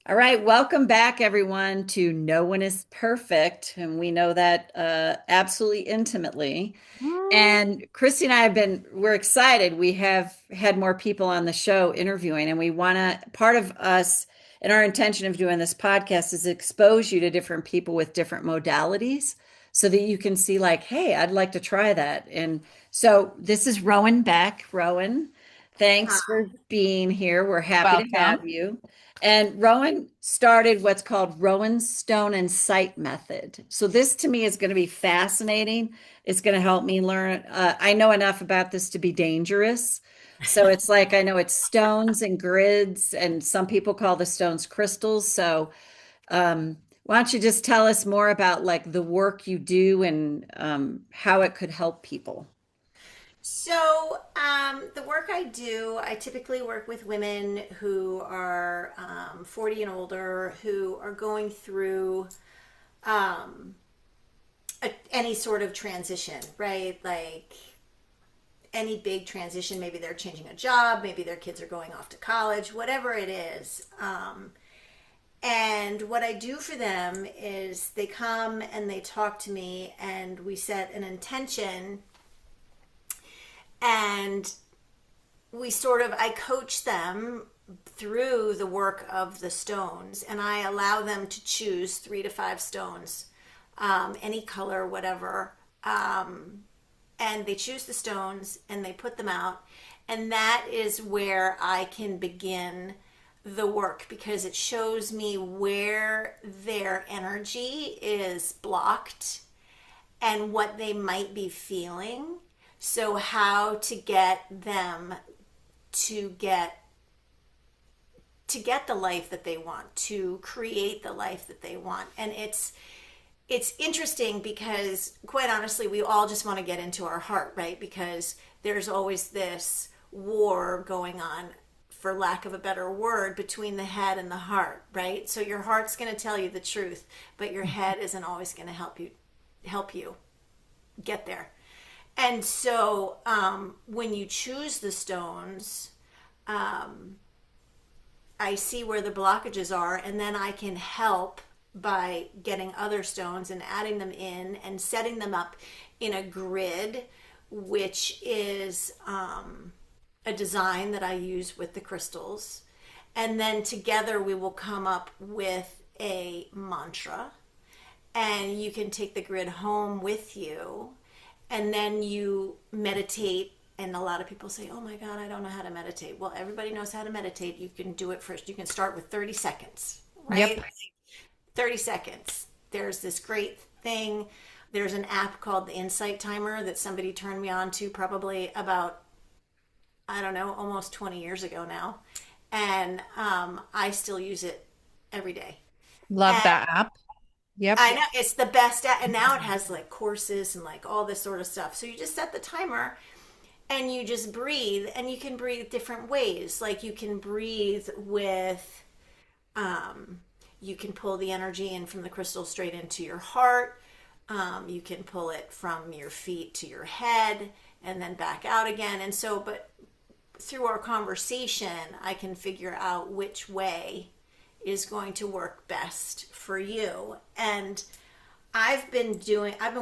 All right, welcome back, everyone, to No One is Perfect. And we know that absolutely intimately. And Christy and I we're excited. We have had more people on the show interviewing, and we want to, part of us and our intention of doing this podcast is expose you to different people with different modalities so that you can see, like, hey, I'd like to try that. And so this is Rowan Beck. Rowan, thanks for being here. We're happy to have Welcome. you. And Rowan started what's called Rowan's Stone and Sight Method. So this to me is going to be fascinating. It's going to help me learn. I know enough about this to be dangerous. So it's like I know it's stones and grids, and some people call the stones crystals. So why don't you just tell us more about like the work you do and how it could help people? The work I do, I typically work with women who are 40 and older who are going through um, any sort of transition, right? Like any big transition. Maybe they're changing a job, maybe their kids are going off to college, whatever it is. And what I do for them is they come and they talk to me, and we set an intention, and I coach them through the work of the stones, and I allow them to choose 3 to 5 stones, any color, whatever. And they choose the stones and they put them out. And that is where I can begin the work, because it shows me where their energy is blocked and what they might be feeling. So, how to get them to get the life that they want, to create the life that they want. And it's interesting because, quite honestly, we all just want to get into our heart, right? Because there's always this war going on, for lack of a better word, between the head and the heart, right? So your heart's going to tell you the truth, but your head isn't always going to help you get there. And so when you choose the stones, I see where the blockages are, and then I can help by getting other stones and adding them in and setting them up in a grid, which is a design that I use with the crystals. And then together we will come up with a mantra, and you can take the grid home with you, and then you meditate. And a lot of people say, oh my God, I don't know how to meditate. Well, everybody knows how to meditate. You can do it first. You can start with 30 seconds, Yep. right? 30 seconds. There's this great thing. There's an app called the Insight Timer that somebody turned me on to probably about, I don't know, almost 20 years ago now. And I still use it every day. Love And that app. Yep. I know it's the best. And now it has like courses and like all this sort of stuff. So you just set the timer and you just breathe, and you can breathe different ways. Like you can breathe with, you can pull the energy in from the crystal straight into your heart. You can pull it from your feet to your head and then back out again. And so, but through our conversation, I can figure out which way is going to work best for you. And I've been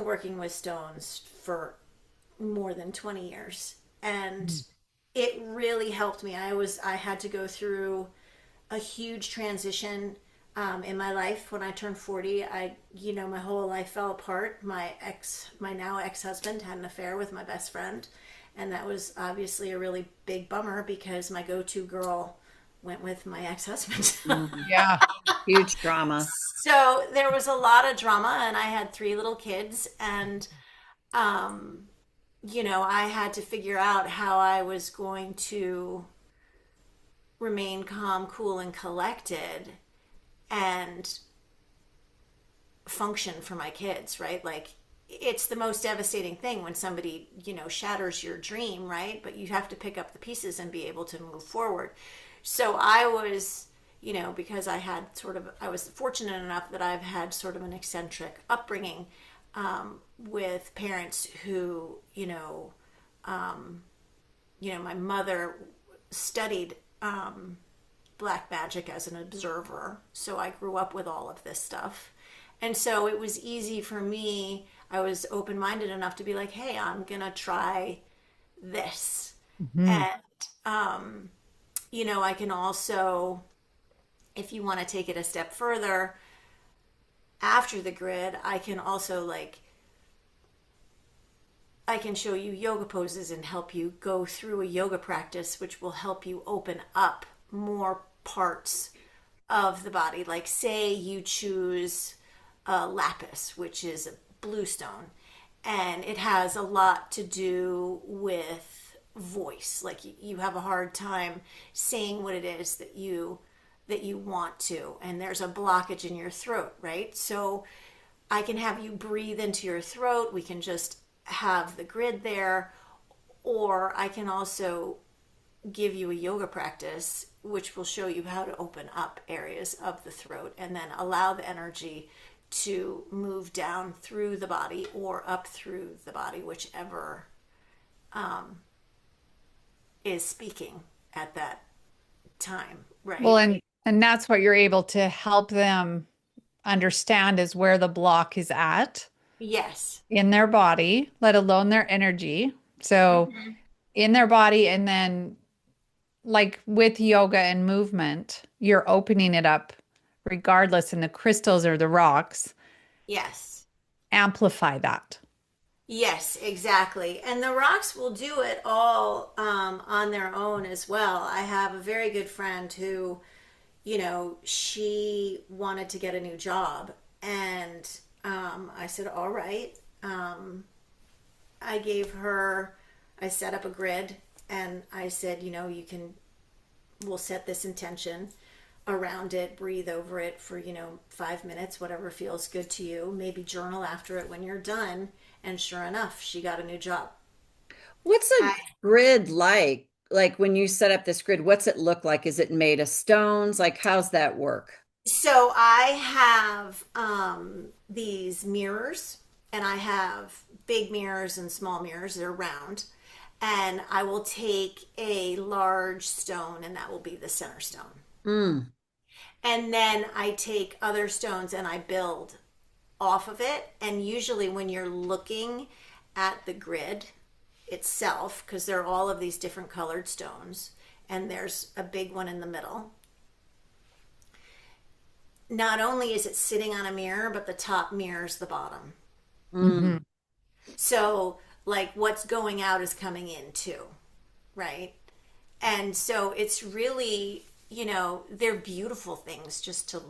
working with stones for more than 20 years, and it really helped me. I had to go through a huge transition in my life when I turned 40. My whole life fell apart. My now ex-husband had an affair with my best friend, and that was obviously a really big bummer because my go-to girl went with my ex-husband. Mm, Yeah. huge drama. So there was a lot of drama, and I had 3 little kids, and I had to figure out how I was going to remain calm, cool, and collected and function for my kids, right? Like, it's the most devastating thing when somebody, shatters your dream, right? But you have to pick up the pieces and be able to move forward. So I was, because I was fortunate enough that I've had sort of an eccentric upbringing, with parents who, my mother studied black magic as an observer. So I grew up with all of this stuff. And so it was easy for me. I was open minded enough to be like, hey, I'm going to try this. Mhm. And, I can also, if you want to take it a step further, after the grid, I can also I can show you yoga poses and help you go through a yoga practice, which will help you open up more parts of the body. Like, say you choose lapis, which is a blue stone, and it has a lot to do with voice. Like, you have a hard time saying what it is that you want to, and there's a blockage in your throat, right? So I can have you breathe into your throat. We can just have the grid there, or I can also give you a yoga practice which will show you how to open up areas of the throat and then allow the energy to move down through the body or up through the body, whichever is speaking at that time, Well, right? and that's what you're able to help them understand is where the block is at Yes. in their body, let alone their energy. So Mhm. in their body, and then like with yoga and movement, you're opening it up regardless, and the crystals or the rocks Yes. amplify that. Yes, exactly. And the rocks will do it all on their own as well. I have a very good friend who, she wanted to get a new job. And I said, all right. I gave her, I set up a grid and I said, we'll set this intention around it, breathe over it for, 5 minutes, whatever feels good to you. Maybe journal after it when you're done. And sure enough, she got a new job. What's a I, grid like? Like when you set up this grid, what's it look like? Is it made of stones? Like, how's that work? so I have these mirrors, and I have big mirrors and small mirrors. They're round. And I will take a large stone, and that will be the center stone. Mm, And then I take other stones and I build off of it. And usually, when you're looking at the grid itself, because there are all of these different colored stones, and there's a big one in the middle, not only is it sitting on a mirror, but the top mirrors the bottom. mm. Mhm. So, like, what's going out is coming in too, right? And so it's really, they're beautiful things just to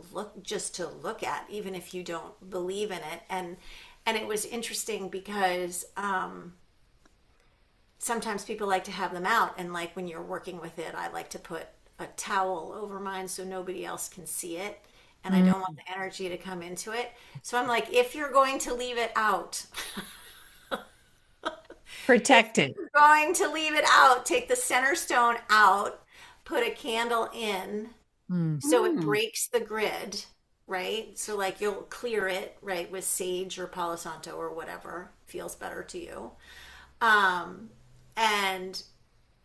look at, even if you don't believe in it. And it was interesting because sometimes people like to have them out, and like when you're working with it, I like to put a towel over mine so nobody else can see it, and I don't want Mm. the energy to come into it. So I'm like, if you're going to leave it out, if Protected. you're going to leave it out, take the center stone out, put a candle in Mm. so it breaks the grid, right? So like you'll clear it, right, with sage or Palo Santo or whatever feels better to you. Um, and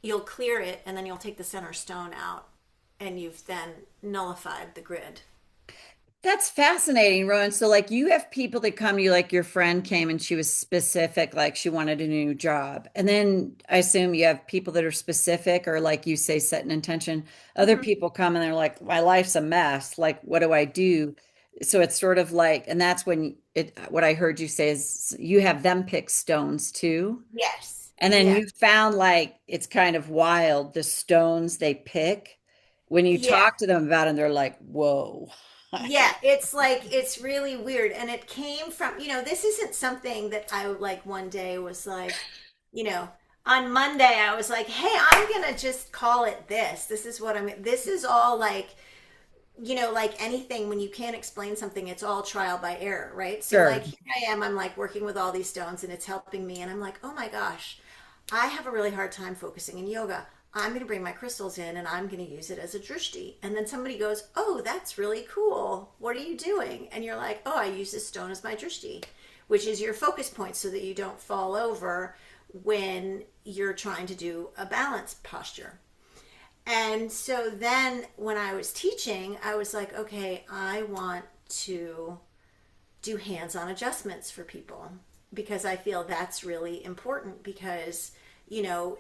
you'll clear it, and then you'll take the center stone out, and you've then nullified the grid. That's fascinating, Rowan. So, like, you have people that come to you, like your friend came and she was specific, like she wanted a new job. And then I assume you have people that are specific, or like you say, set an intention. Other Mhm. people come and they're like, my life's a mess. Like, what do I do? So it's sort of like, and that's when what I heard you say is you have them pick stones too. Yes. And then Yeah. you found like it's kind of wild, the stones they pick. When you Yeah. talk to them about it, they're like, whoa. Yeah, it's like it's really weird, and it came from, this isn't something that I like one day was like, you know, on Monday I was like, "Hey, I'm going to just call it this. This is what this is all like, like anything when you can't explain something, it's all trial by error, right? So Sure. like here I am, I'm like working with all these stones and it's helping me, and I'm like, "Oh my gosh, I have a really hard time focusing in yoga. I'm going to bring my crystals in and I'm going to use it as a drishti." And then somebody goes, "Oh, that's really cool. What are you doing?" And you're like, "Oh, I use this stone as my drishti," which is your focus point so that you don't fall over when you're trying to do a balance posture. And so then when I was teaching, I was like, okay, I want to do hands-on adjustments for people because I feel that's really important because,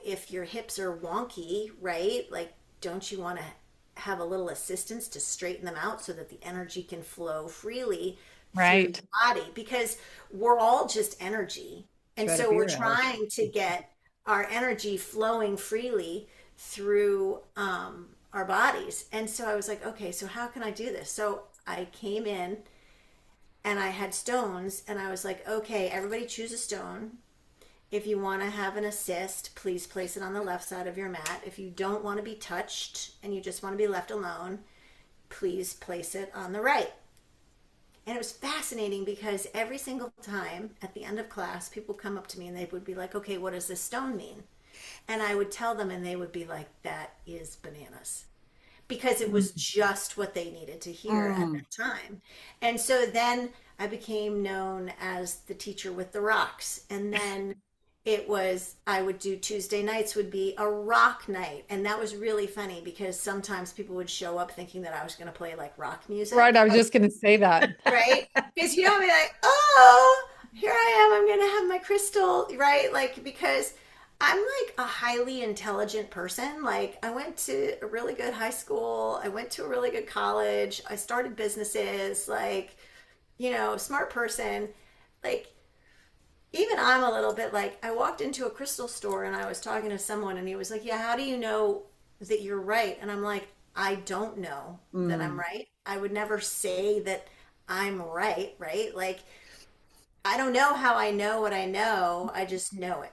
if your hips are wonky, right? Like, don't you want to have a little assistance to straighten them out so that the energy can flow freely through Right. your body? Because we're all just energy. And Try to so we're mirror. trying to get our energy flowing freely through our bodies. And so I was like, okay, so how can I do this? So I came in and I had stones, and I was like, okay, everybody choose a stone. If you want to have an assist, please place it on the left side of your mat. If you don't want to be touched and you just want to be left alone, please place it on the right. And it was fascinating because every single time at the end of class, people would come up to me and they would be like, okay, what does this stone mean? And I would tell them, and they would be like, that is bananas. Because it was just what they needed to hear at Mm. that time. And so then I became known as the teacher with the rocks. And then I would do Tuesday nights would be a rock night. And that was really funny because sometimes people would show up thinking that I was going to play like rock Right. music, I was just going to say that. right? Because I'd be like, oh, here I am. I'm going to have my crystal, right? Like, because I'm like a highly intelligent person. Like, I went to a really good high school, I went to a really good college, I started businesses, like, smart person. Like, even I'm a little bit like, I walked into a crystal store and I was talking to someone and he was like, yeah, how do you know that you're right? And I'm like, I don't know that I'm Mm. right. I would never say that I'm right, right? Like, I don't know how I know what I know. I just know it.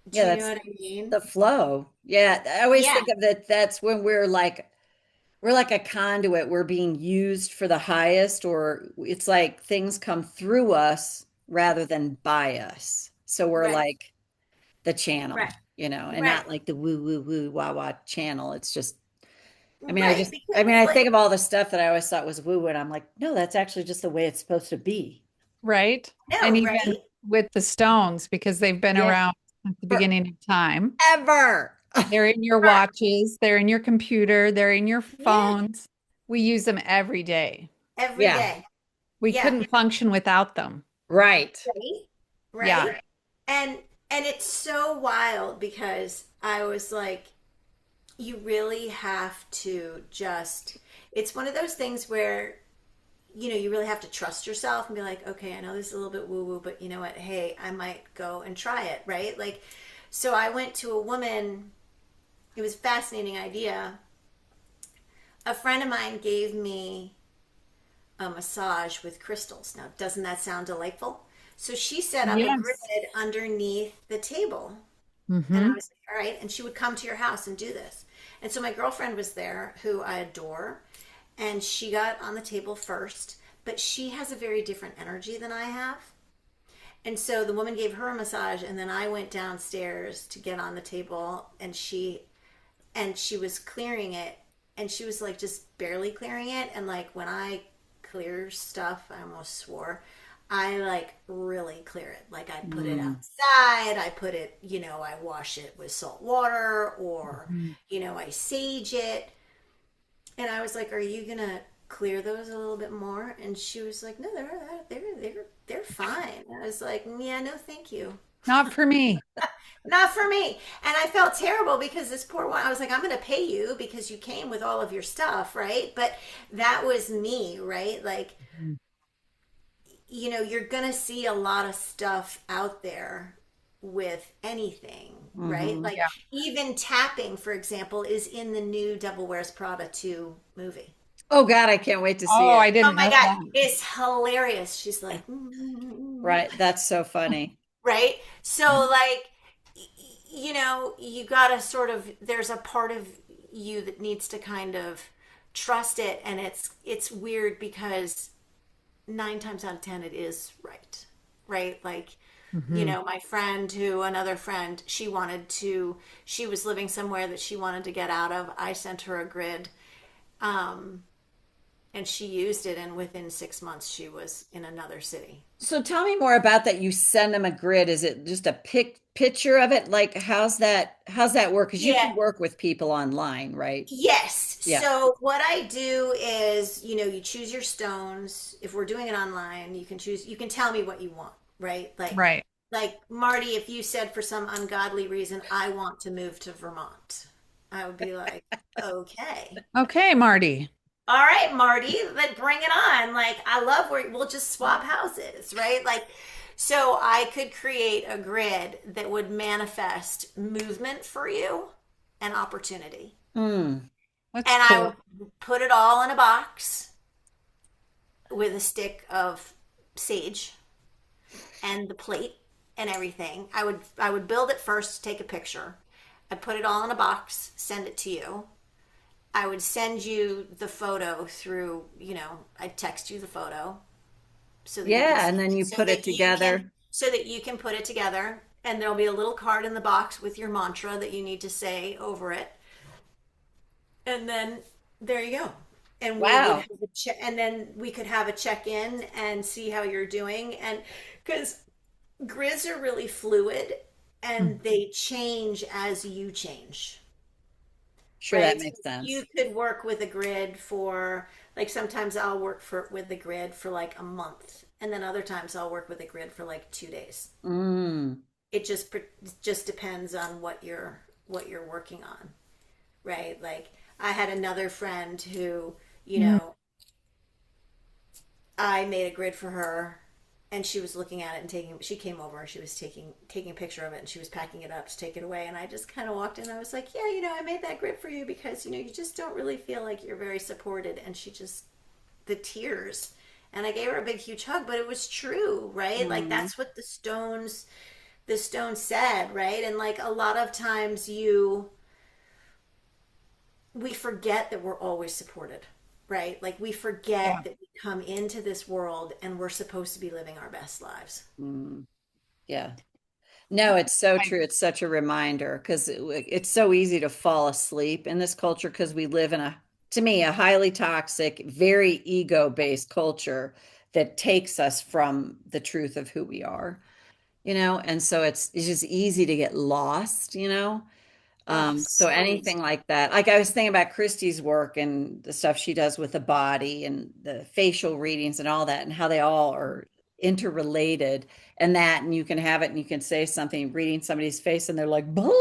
Do Yeah, you know that's what I mean? the flow. Yeah, I always Yeah, think of that. That's when we're like a conduit. We're being used for the highest, or it's like things come through us rather than by us. So we're right, like the channel, right, and right, not like the woo woo woo wah wah channel. It's just, right. I mean, Because, I like, think of all the stuff that I always thought was woo, and I'm like, no, that's actually just the way it's supposed to be. Right. And no, even right? with the stones, because they've been Yeah, around since the beginning of time. forever. They're in your Right. watches, they're in your computer, they're in your Yeah, phones. We use them every day. every Yeah, day. We Yeah, couldn't function without them. right. right, Yeah. right. And it's so wild because I was like, you really have to just. It's one of those things where you really have to trust yourself and be like, okay, I know this is a little bit woo woo, but you know what? Hey, I might go and try it, right? Like, so I went to a woman. It was a fascinating idea. A friend of mine gave me a massage with crystals. Now, doesn't that sound delightful? So she set up a grid Yes. underneath the table. And I Hmm. was like, all right. And she would come to your house and do this. And so my girlfriend was there, who I adore. And she got on the table first, but she has a very different energy than I have. And so the woman gave her a massage, and then I went downstairs to get on the table, and she was clearing it, and she was like just barely clearing it. And like when I clear stuff, I almost swore. I like really clear it. Like I put it Mm. outside. I put it, I wash it with salt water, or Mhm. I sage it. And I was like, "Are you gonna clear those a little bit more?" And she was like, "No, they're fine." And I was like, "Yeah, no, thank you, Not for me. not for me." And I felt terrible because this poor one. I was like, "I'm gonna pay you because you came with all of your stuff, right?" But that was me, right? Like, you're gonna see a lot of stuff out there with anything, right? Hmm. Like Yeah. even tapping, for example, is in the new Devil Wears Prada 2 movie. Oh God, I can't wait to see Oh, I it. Oh didn't my know God, that. it's hilarious. She's like, "Mm." Right. That's so funny. Right? So, like, you gotta sort of, there's a part of you that needs to kind of trust it. And it's weird because 9 times out of 10, it is right. Right? Like, Hmm. my friend another friend, she was living somewhere that she wanted to get out of. I sent her a grid. Um, and she used it, and within 6 months she was in another city. So tell me more about that. You send them a grid. Is it just a picture of it? Like how's that work? Because you Yeah. can work with people online, right? Yes. Yeah. So what I do is, you choose your stones. If we're doing it online, you can tell me what you want, right? Right. Like Marty, if you said for some ungodly reason, I want to move to Vermont, I would be like, okay. Okay, Marty. All right, Marty, then bring it on. Like, I love where we'll just swap houses, right? Like, so I could create a grid that would manifest movement for you and opportunity. Mm. That's And I cool. would put it all in a box with a stick of sage and the plate and everything. I would build it first, take a picture. I'd put it all in a box, send it to you. I would send you the photo through, I'd text you the photo so that you can Yeah, see and then it, you put it together. so that you can put it together, and there'll be a little card in the box with your mantra that you need to say over it. And then there you go. And we would Wow. have and then we could have a check-in and see how you're doing, and because grids are really fluid Mm. and they change as you change. Sure, that Right? So makes sense. you could work with a grid for, like, sometimes I'll work for with a grid for like a month, and then other times I'll work with a grid for like 2 days. Mm. It just depends on what you're working on, right? Like, I had another friend who, you Mm. know, I made a grid for her, and she was looking at it and she came over and she was taking a picture of it, and she was packing it up to take it away, and I just kind of walked in. I was like, yeah, I made that grid for you because you just don't really feel like you're very supported. And she just, the tears, and I gave her a big huge hug, but it was true, right? Like, Mm. that's what the stone said, right? And like, a lot of times we forget that we're always supported, right? Like, we Yeah. forget that we come into this world and we're supposed to be living our best lives. Mm. Yeah. No, it's so I- true. It's such a reminder because it's so easy to fall asleep in this culture because we live in to me, a highly toxic, very ego-based culture that takes us from the truth of who we are, and so it's just easy to get lost. Oh, So so easy. anything like that, like I was thinking about Christy's work and the stuff she does with the body and the facial readings and all that, and how they all are interrelated, and you can have it and you can say something, reading somebody's face, and they're like, "Boo,"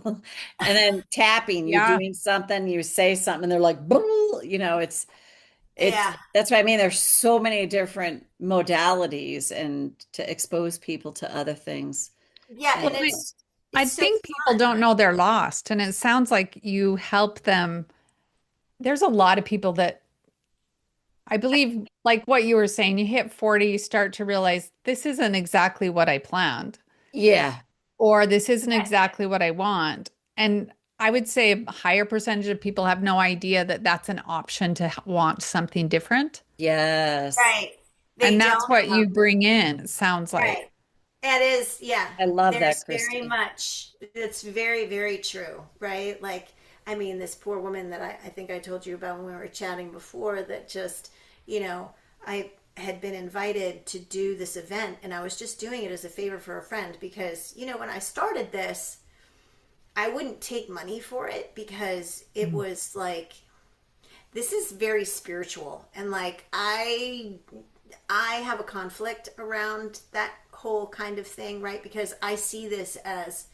and then tapping, you're Yeah. doing something, you say something, and they're like, "Boo," it's Yeah. that's what I mean. There's so many different modalities and to expose people to other things. Yeah, And and Well, it's I it's so think people fun. don't know they're lost. And it sounds like you help them. There's a lot of people that I believe, like what you were saying, you hit 40, you start to realize this isn't exactly what I planned, yeah, or this isn't exactly what I want. And I would say a higher percentage of people have no idea that that's an option to want something different. yes. Right. They And that's don't what know. you bring in, it sounds like. Right. That is, yeah. I love that, There's very Christy. much, it's very, very true, right? Like, I mean, this poor woman that I think I told you about when we were chatting before, that just, I had been invited to do this event, and I was just doing it as a favor for a friend because, when I started this, I wouldn't take money for it because it Mm. was like, this is very spiritual, and like, I have a conflict around that whole kind of thing, right? Because I see this as,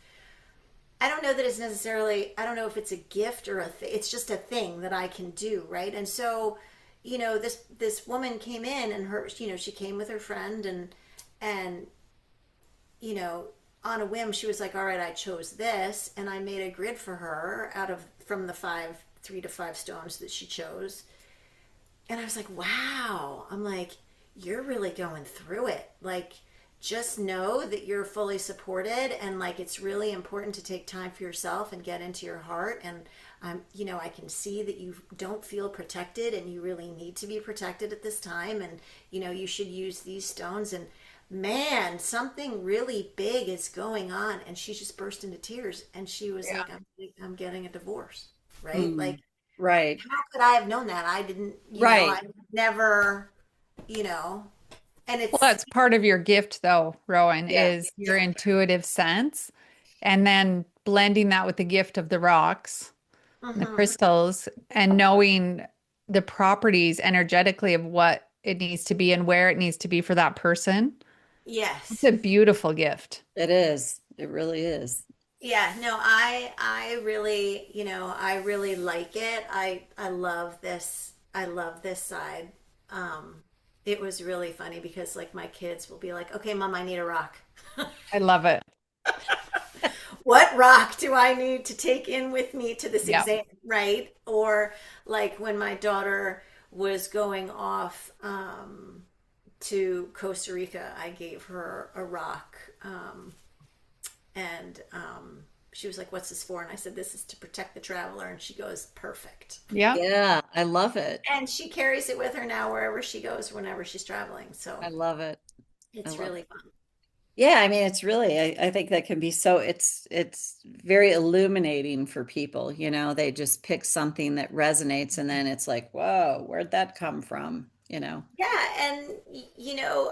I don't know that it's necessarily, I don't know if it's a gift or it's just a thing that I can do, right? And so, this woman came in, and she came with her friend, and you know, on a whim, she was like, "All right, I chose this," and I made a grid for her from the 3 to 5 stones that she chose. And I was like, wow. I'm like, you're really going through it. Like, just know that you're fully supported, and like, it's really important to take time for yourself and get into your heart. And I can see that you don't feel protected, and you really need to be protected at this time. And you should use these stones. And man, something really big is going on. And she just burst into tears, and she was Yeah. like, I'm getting a divorce, right? Like, Mm. Right. How could I have known that? I didn't, I Right. never, you know, and Well, it's, that's part of your gift, though, Rowan, Yeah. is your yeah. intuitive sense, and then blending that with the gift of the rocks, the Hmm. crystals, and knowing the properties energetically of what it needs to be and where it needs to be for that person. It's Yes. a beautiful gift. It is. It really is. Yeah, no, I really, I really like it. I love this. I love this side. Um, it was really funny because like my kids will be like, "Okay, Mom, I need a rock." I love it. What rock do I need to take in with me to this Yeah. exam, right? Or like when my daughter was going off to Costa Rica, I gave her a rock. And she was like, "What's this for?" And I said, "This is to protect the traveler." And she goes, "Perfect." Yeah. Yeah, I love it. And she carries it with her now wherever she goes, whenever she's traveling. So I love it. I it's love really it. fun. Yeah, I mean, it's really, I think that can be so, it's very illuminating for people, they just pick something that resonates and then it's like, whoa, where'd that come from? Yeah, and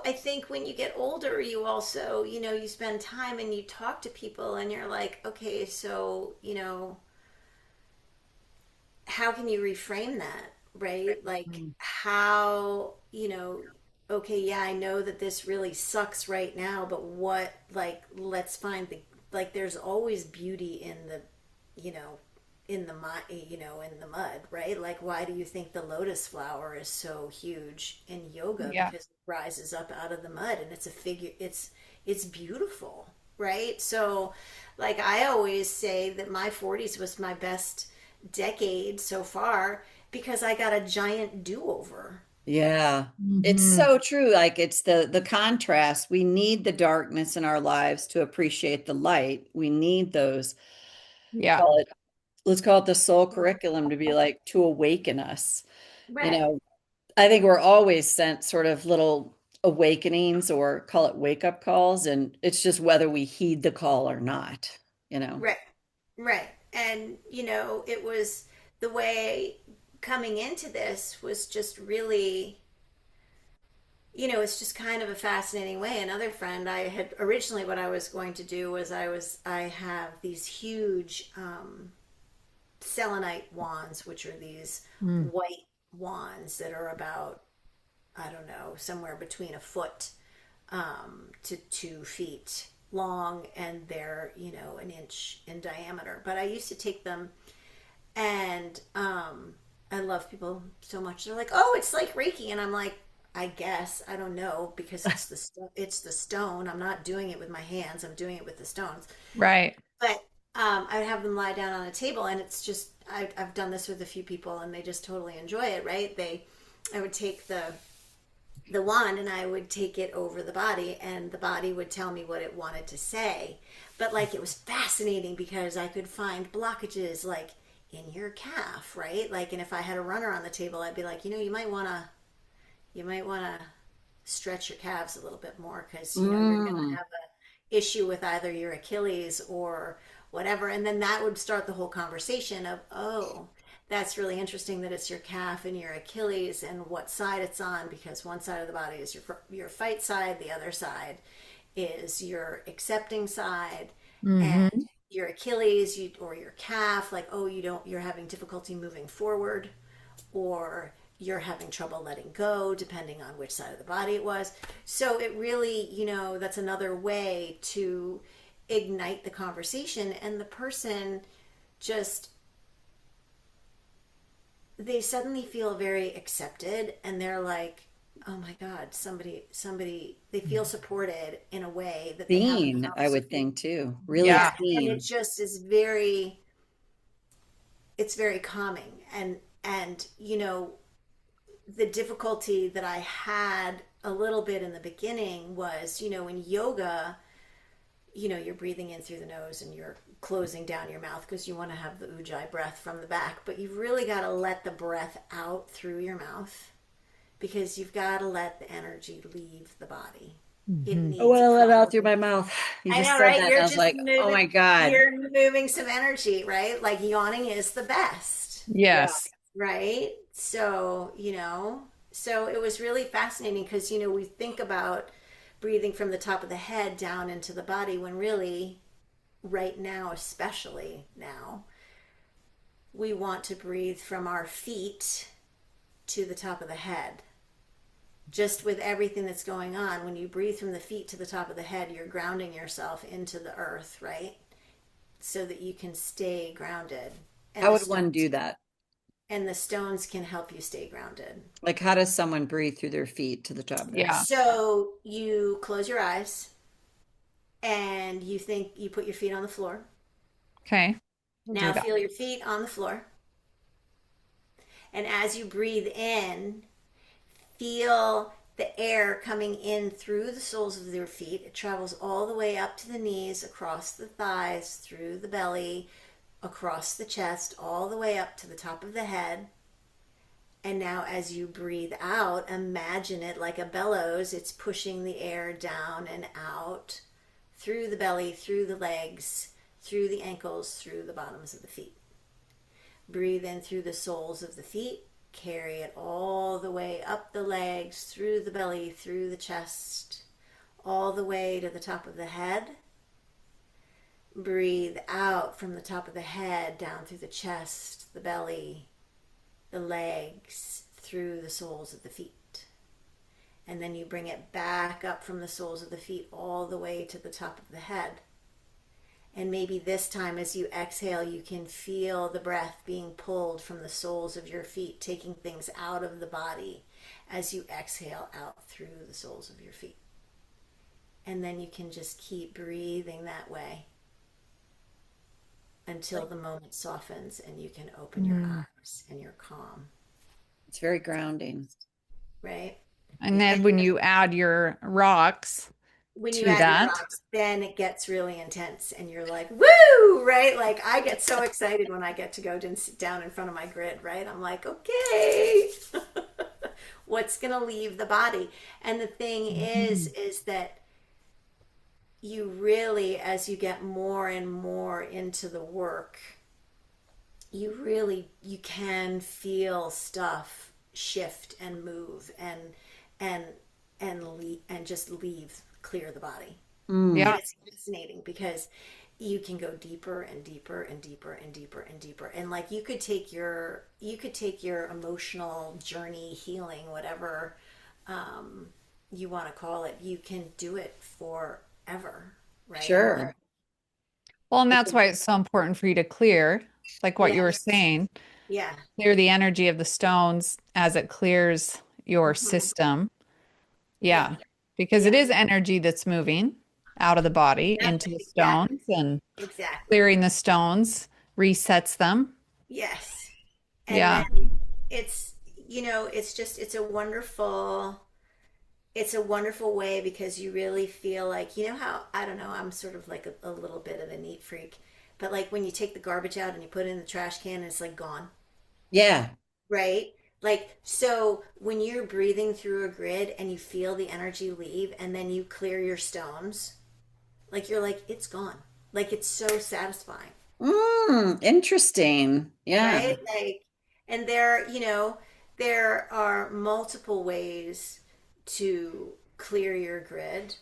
I think when you get older, you also, you spend time and you talk to people and you're like, okay, so, how can you reframe that, right? Like Mm. how, okay, yeah, I know that this really sucks right now, but what, like, let's find the, like, there's always beauty in the, you know, in the mud, in the mud, right? Like, why do you think the lotus flower is so huge in yoga? Yeah. Because it rises up out of the mud and it's a figure, it's beautiful, right? So, like, I always say that my 40s was my best decade so far because I got a giant do-over. Yeah. It's Hmm. so true. Like it's the contrast. We need the darkness in our lives to appreciate the light. We need those, Yeah. call it, let's call it the soul curriculum to be like to awaken us. You Right. know, I think we're always sent sort of little awakenings or call it wake up calls, and it's just whether we heed the call or not, you know. Right. Right. And, it was the way coming into this was just really, it's just kind of a fascinating way. Another friend, I had originally what I was going to do was I have these huge selenite wands, which are these Mm. white wands that are about, I don't know, somewhere between a foot to 2 feet long, and they're, an inch in diameter. But I used to take them, and I love people so much. They're like, "Oh, it's like Reiki," and I'm like, "I guess I don't know because it's the stone. I'm not doing it with my hands. I'm doing it with the stones." Right. But I would have them lie down on a table, and it's just I've done this with a few people, and they just totally enjoy it. Right? I would take the wand and I would take it over the body, and the body would tell me what it wanted to say. But like it was fascinating because I could find blockages like in your calf, right? Like, and if I had a runner on the table, I'd be like, you might want to stretch your calves a little bit more because you're going to Mm. have a issue with either your Achilles or whatever. And then that would start the whole conversation of, oh, that's really interesting that it's your calf and your Achilles and what side it's on, because one side of the body is your fight side, the other side is your accepting side, and Hmm. your Achilles or your calf, like, oh, you're having difficulty moving forward, or you're having trouble letting go, depending on which side of the body it was. So it really, that's another way to ignite the conversation, and the person just, they suddenly feel very accepted, and they're like, oh my god, somebody, they feel supported in a way that they haven't Seen, felt I so. would think too. Really Yeah, Yeah. and it seen. just is it's very calming. And the difficulty that I had a little bit in the beginning was, in yoga, you're breathing in through the nose and you're closing down your mouth because you want to have the ujjayi breath from the back, but you've really got to let the breath out through your mouth because you've got to let the energy leave the body. It Hmm. Oh, needs a well, let it out couple. through my mouth. You I just know, said right? that, and You're I was just like, oh moving. my God. You're moving some energy, right? Like yawning is the best. Yeah. Yes. right? So, so it was really fascinating because, we think about breathing from the top of the head down into the body when really, right now, especially now, we want to breathe from our feet to the top of the head. Just with everything that's going on, when you breathe from the feet to the top of the head, you're grounding yourself into the earth, right? So that you can stay grounded. And How the would one stones do that? and the stones can help you stay grounded. Like, how does someone breathe through their feet to the top of their head? Yeah. So you close your eyes and you put your feet on the floor. Okay. We'll do Now that. feel your feet on the floor. And as you breathe in, feel the air coming in through the soles of your feet. It travels all the way up to the knees, across the thighs, through the belly, across the chest, all the way up to the top of the head. And now, as you breathe out, imagine it like a bellows. It's pushing the air down and out through the belly, through the legs, through the ankles, through the bottoms of the feet. Breathe in through the soles of the feet. Carry it all the way up the legs, through the belly, through the chest, all the way to the top of the head. Breathe out from the top of the head, down through the chest, the belly, the legs, through the soles of the feet. And then you bring it back up from the soles of the feet all the way to the top of the head. And maybe this time, as you exhale, you can feel the breath being pulled from the soles of your feet, taking things out of the body as you exhale out through the soles of your feet. And then you can just keep breathing that way until the moment softens and you can open your Mm. eyes and you're calm, It's very grounding. right? And then And when you add your rocks when you to add your that, rocks, then it gets really intense and you're like, woo, right? Like I get so excited when I get to go and sit down in front of my grid, right? I'm like, okay, what's going to leave the body? And the thing Mhm. is that you really, as you get more and more into the work, you can feel stuff shift and move and and just leave, clear the body. And Mm. Yeah. it's fascinating because you can go deeper and deeper and deeper and deeper and deeper, and like you could take your emotional journey, healing, whatever um, you want to call it. You can do it forever, right? Like, Sure. Well, and It's that's why it's so important for you to clear, like what you were yes, saying, yeah. clear the energy of the stones as it clears your Hmm. system. Yeah, Yeah, because it yeah. is energy that's moving out of the body Yep, into the exactly, stones, and exactly. clearing the stones resets them. Yes. And Yeah. then it's, it's a wonderful way because you really feel like, how, I don't know, I'm sort of like a little bit of a neat freak, but like when you take the garbage out and you put it in the trash can and it's like gone, yeah. right? Like, so when you're breathing through a grid and you feel the energy leave and then you clear your stones, like you're like, it's gone. Like, it's so satisfying. Interesting. Yeah. Right? Like, and there are multiple ways to clear your grid.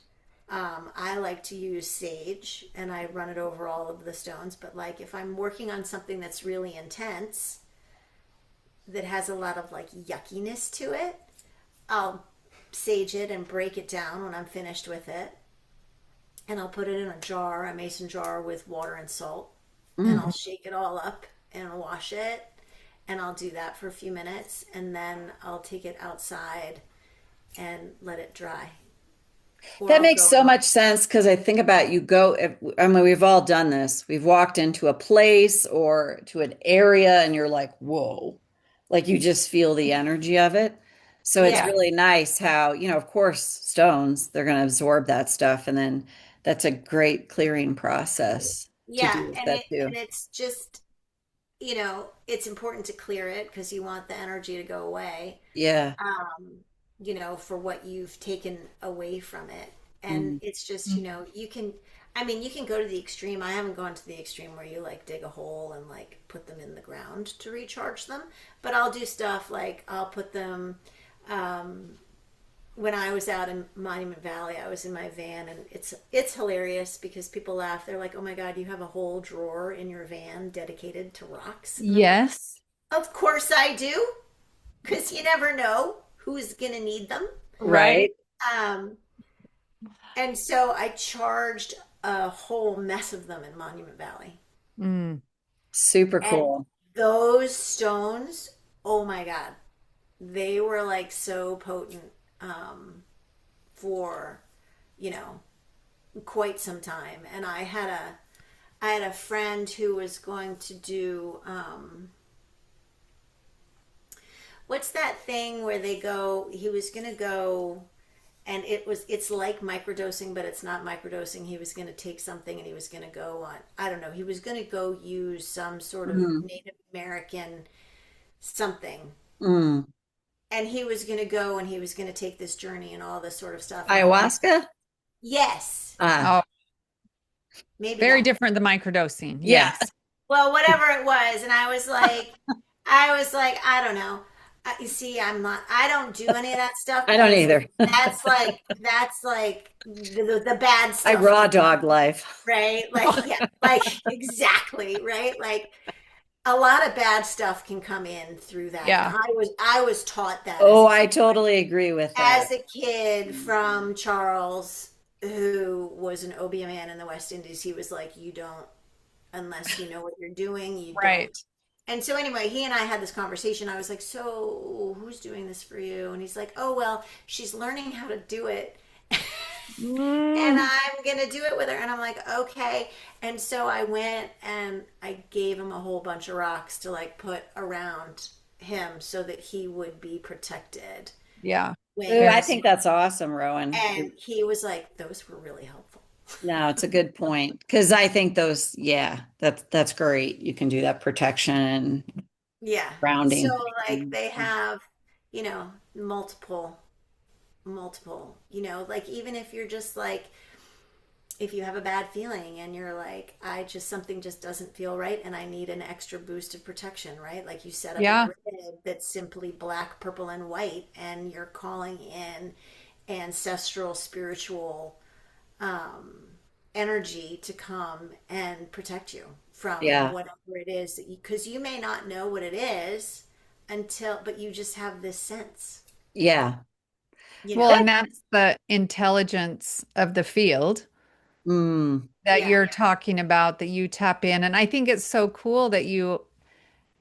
I like to use sage and I run it over all of the stones, but like if I'm working on something that's really intense, that has a lot of like yuckiness to it, I'll sage it and break it down when I'm finished with it. And I'll put it in a jar, a mason jar with water and salt, and I'll Mm. shake it all up and wash it. And I'll do that for a few minutes, and then I'll take it outside and let it dry. Or That I'll makes go so out. much sense because I think about you go, I mean, we've all done this. We've walked into a place or to an area and you're like, whoa, like you just feel the energy of it. So it's Yeah, Yeah. really nice how, of course, stones, they're going to absorb that stuff. And then that's a great clearing process to yeah, do with and that it too. and it's just it's important to clear it because you want the energy to go away. Yeah. um, for what you've taken away from it. And Mm. it's just, Mhm. you can. I mean, you can go to the extreme. I haven't gone to the extreme where you like dig a hole and like put them in the ground to recharge them, but I'll do stuff like I'll put them. Um, when I was out in Monument Valley, I was in my van, and it's hilarious because people laugh. They're like, "Oh my God, you have a whole drawer in your van dedicated to rocks," and I'm like, Yes. "Of course I do, because you never know who's gonna need them." Right. Right. Um, and so I charged a whole mess of them in Monument Valley. Mm. Super And cool. those stones, oh my God, they were like so potent for, you know, quite some time. And I had a friend who was going to do what's that thing where they go, he was going to go, and it's like microdosing, but it's not microdosing. He was going to take something and he was going to go on, I don't know, he was going to go use some sort of Mm, Native American something, mm. and he was going to go and he was going to take this journey and all this sort of stuff, and I'm like, Ayahuasca? yes, Ah, Oh, maybe very that. different than microdosing. yeah. Yes. Well, whatever it was, and I was like, I don't know. You see, I don't do any of that stuff I don't because either. that's like the bad I stuff raw can come, dog life. right? Like, yeah, like exactly, right? Like a lot of bad stuff can come in through that, and Yeah. I was taught that as Oh, a I kid. totally agree with that. As a kid from Charles, who was an OB-GYN in the West Indies, he was like, you don't, unless you know what you're doing, you don't. Right. And so anyway, he and I had this conversation. I was like, "So, who's doing this for you?" And he's like, "Oh, well, she's learning how to do it." And Mm. I'm going to do it with her. And I'm like, "Okay." And so I went and I gave him a whole bunch of rocks to like put around him so that he would be protected Yeah. Ooh, I when, Very think smart. that's awesome, Rowan. and he was like, "Those were really helpful." No, it's a good point because I think those, yeah, that's great. You can do that protection and Yeah. So grounding like thing. they have, multiple, like even if you're just like, if you have a bad feeling and you're like, something just doesn't feel right and I need an extra boost of protection, right? Like you set up a Yeah. grid that's simply black, purple, and white, and you're calling in ancestral spiritual um, energy to come and protect you from Yeah, whatever it is that because you may not know what it is but you just have this sense, yeah. you Well, know? and That, that's the intelligence of the field mm, that Yeah. you're talking about, that you tap in. And I think it's so cool that you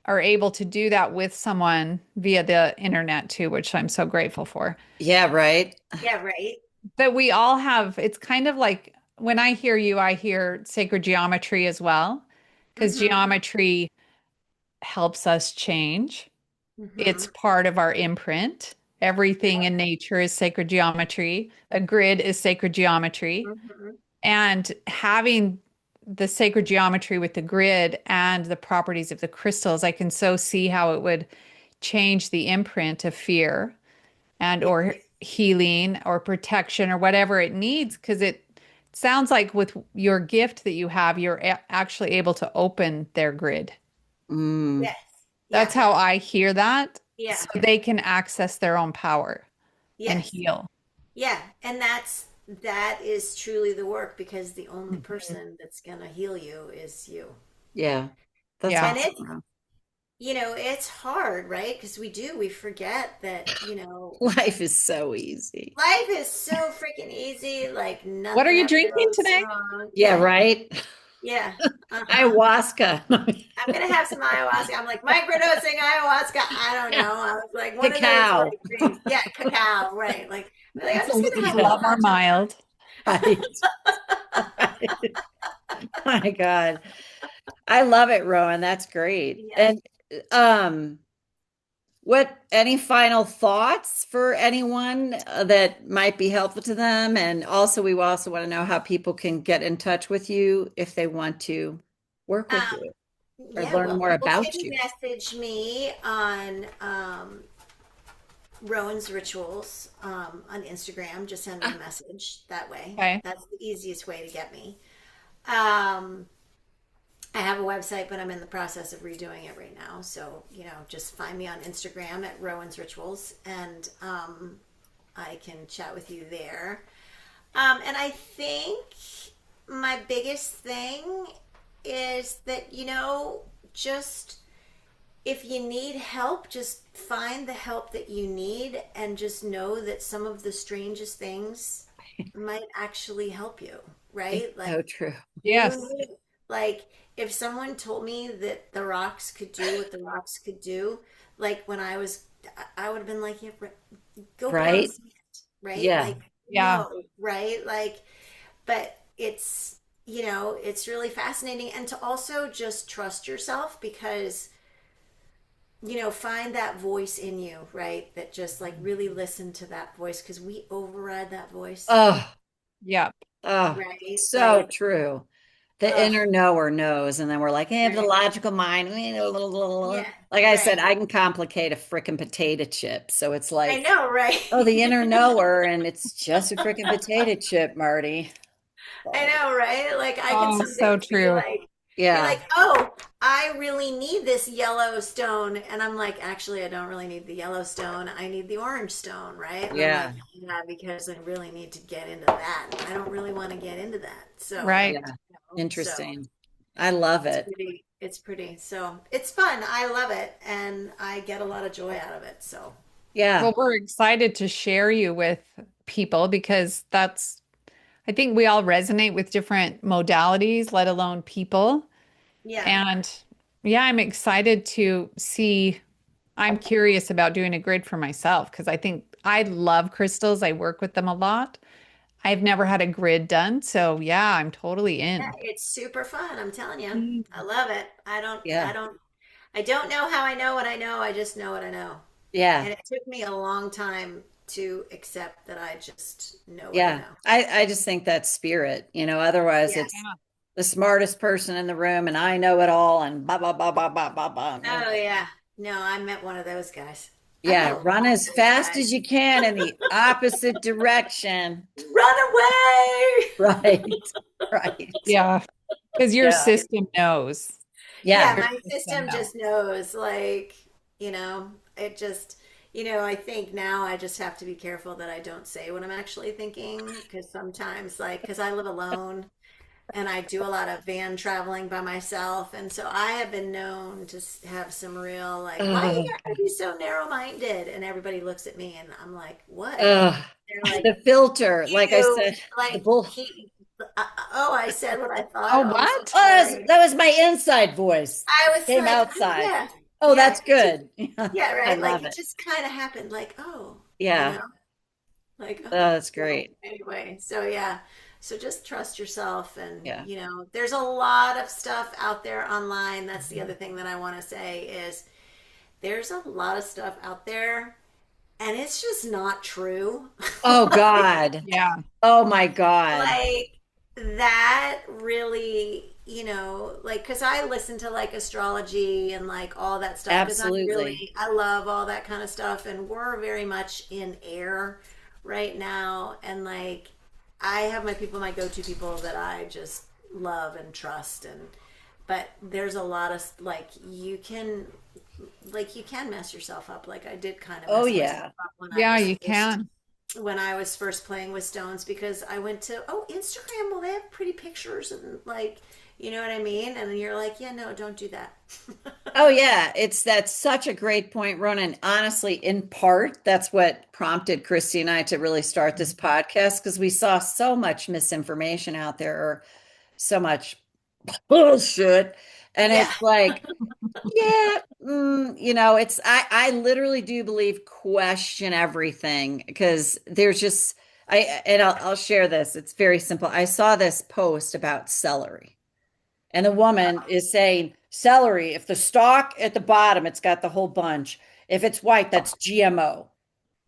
are able to do that with someone via the internet too, which I'm so grateful for. yeah, right. Yeah, right. That we all have, it's kind of like when I hear you, I hear sacred geometry as well, because Mm-hmm. geometry helps us change. It's Mm-hmm. part of our imprint. Everything in nature is sacred geometry. A grid is sacred geometry. Mm-hmm. And having the sacred geometry with the grid and the properties of the crystals, I can so see how it would change the imprint of fear and Yeah. or healing or protection or whatever it needs, because it sounds like with your gift that you have, you're actually able to open their grid. Mm, Yes. That's Yeah. how I hear that, so Yeah. they can access their own power and Yes. heal. Yeah. And that is truly the work because the only Mhm. person that's gonna heal you is you. yeah, that's Yeah. And awesome. Ro. it's hard, right? Because we forget that, Life is so easy. life is so freaking easy. Like What are nothing you ever drinking goes today? wrong. Yeah, Yeah. right. Yeah. Uh-huh. Ayahuasca. I'm gonna have some ayahuasca. I'm like microdosing ayahuasca. I don't Yeah, know. I was like one of those cacao. like things. Yeah, cacao, right? Like I'm just gonna It's have a a lot little more hot chocolate. mild. Right. Right. My God. I love it, Rowan. That's great. Yeah. And um, what any final thoughts for anyone that might be helpful to them? And also, we also want to know how people can get in touch with you if they want to work with Um, you or yeah, learn well, more people about can you. message me on Rowan's Rituals on Instagram. Just send me a Ah, message that way. Okay. That's the easiest way to get me. Um, I have a website, but I'm in the process of redoing it right now. So, just find me on Instagram at Rowan's Rituals, and I can chat with you there. And I think my biggest thing is that, just if you need help, just find the help that you need and just know that some of the strangest things might actually help you, It's right? Like so true. Yes. like if someone told me that the rocks could do what the rocks could do, like when I would have been like, yeah, go pound Right? sand, right? Yeah. Like, Yeah. no, right? Like, but it's really fascinating. And to also just trust yourself because, find that voice in you, right? That just like really listen to that voice because we override that voice, Oh, Yeah. oh, right? so Like, true. The ugh, inner knower knows, and then we're like, hey, the right. logical mind. Yeah, Like I said, right. I can complicate a freaking potato chip. So it's I like, know, right? oh, the inner knower, and it's just a freaking potato chip, Marty. I Like, know, right? Like I can Oh, some so days true. be yeah, like, oh, I really need this yellow stone. And I'm like, actually, I don't really need the yellow stone. I need the orange stone, right? And I'm like, yeah, yeah, because I really need to get into that. I don't really want to get into that. So, Right. yeah. so Interesting. I love it's it. pretty, it's pretty. So it's fun. I love it. And I get a lot of joy out of it. So Yeah. Well, we're excited to share you with people because I think we all resonate with different modalities, let alone people. yeah. And yeah, I'm excited to see. I'm curious about doing a grid for myself because I think I love crystals. I work with them a lot. I've never had a grid done. So yeah, I'm totally Yeah, in. it's super fun. I'm telling you. Mm. I love it. Yeah. I don't know how I know what I know. I just know what I know. Yeah. And it took me a long time to accept that I just know what I Yeah. know. I just think that's spirit, otherwise Yeah. it's the smartest person in the room and I know it all and blah, blah, blah, blah, blah, blah, blah. And you're Oh, like, yeah. No, I met one of those guys. I met yeah, a lot run as of those fast as guys. you can in the opposite direction. Run away! Right. Right. Yeah, because your Yeah. system knows. Yeah, Yeah. Your my system system knows. just knows, like, it just, I think now I just have to be careful that I don't say what I'm actually thinking because sometimes, like, because I live alone and I do a lot of van traveling by myself. And so I have been known to have some real, like, why you Oh, gotta be so narrow-minded? And everybody looks at me and I'm like, what? oh, They're like, the filter, like I you, said, the like, bull. oh, I said what I thought. Oh, Oh, I'm so what? Oh, sorry. that was my inside voice. I It was came like, oh, outside. yeah, Oh, yeah, that's it just, good. yeah, I right. Like love it it. just kind of happened. Like, oh, you Yeah. know, like, Oh, oh, that's so great. anyway, so yeah, so just trust yourself, and Yeah. there's a lot of stuff out there online. That's the other thing that I want to say is there's a lot of stuff out there, and it's just not true. Oh Like, God. Yeah. Oh my God. like that really, like because I listen to like astrology and like all that stuff because Absolutely. I love all that kind of stuff, and we're very much in air right now. And like I have my go-to people that I just love and trust. And but there's a lot of you can mess yourself up. Like I did kind of Oh mess myself yeah. up Yeah, you can. when I was first playing with stones because I went to, oh, Instagram, well, they have pretty pictures and like, you know what I mean? And then you're like, yeah, no, don't do that. Oh yeah. That's such a great point, Ronan. Honestly, in part, that's what prompted Christy and I to really start this podcast because we saw so much misinformation out there or so much bullshit. And Yeah. it's like, yeah, it's I literally do believe question everything because there's just I'll share this. It's very simple. I saw this post about celery, and the woman is saying celery, if the stalk at the bottom, it's got the whole bunch. If it's white, that's GMO.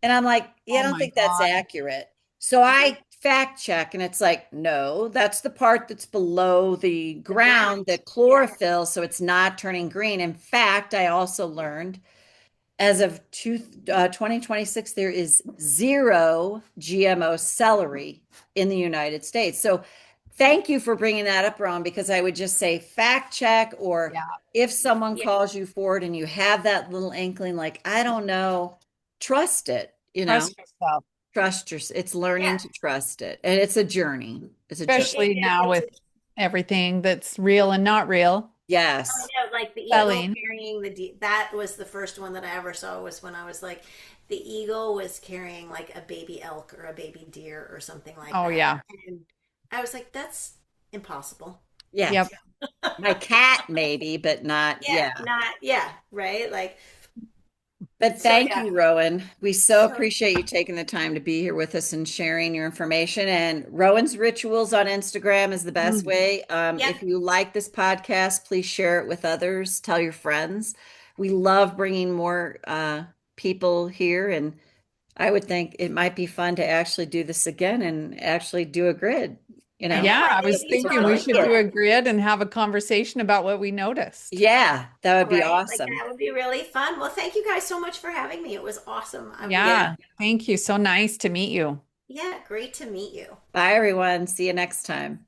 And I'm like, yeah, I Oh don't my think that's God. accurate. So Mhm. I fact check, and it's like, no, that's the part that's below the The ground. ground, the Yeah. chlorophyll, so it's not turning green. In fact, I also learned as of 2026, there is zero GMO celery in the United States. So Thank you for bringing that up, Ron, because I would just say fact check, or Yeah. if someone Yeah, calls you forward and you have that little inkling, like, I don't know, trust it, Trust yourself, trust your, it's learning yeah. to trust it. And it's a journey. It's a journey. especially now with everything that's real and not real I Yes. know, like the eagle selling. carrying that was the first one that I ever saw was when I was like, the eagle was carrying like a baby elk or a baby deer or something like Oh, that. yeah. And I was like, that's impossible. Yeah. Yep. My cat, maybe, but not, Yeah, yeah. not, yeah, right? Like, But so thank yeah. you, Rowan. We so So, appreciate you taking the time to be here with us and sharing your information. And Rowan's Rituals on Instagram is the best Mm. way. yep. If you like this podcast, please share it with others. Tell your friends. We love bringing more people here, and I would think it might be fun to actually do this again and actually do a grid. You I know, know, Yeah, I I think was it'd be thinking we totally should do fun. a grid and have a conversation about what we noticed. yeah, that would be Right? Like awesome. that would be really fun. Well, thank you guys so much for having me. It was awesome. I really, Yeah. Thank you. So nice to meet you. yeah, great to meet you. Bye, everyone. See you next time.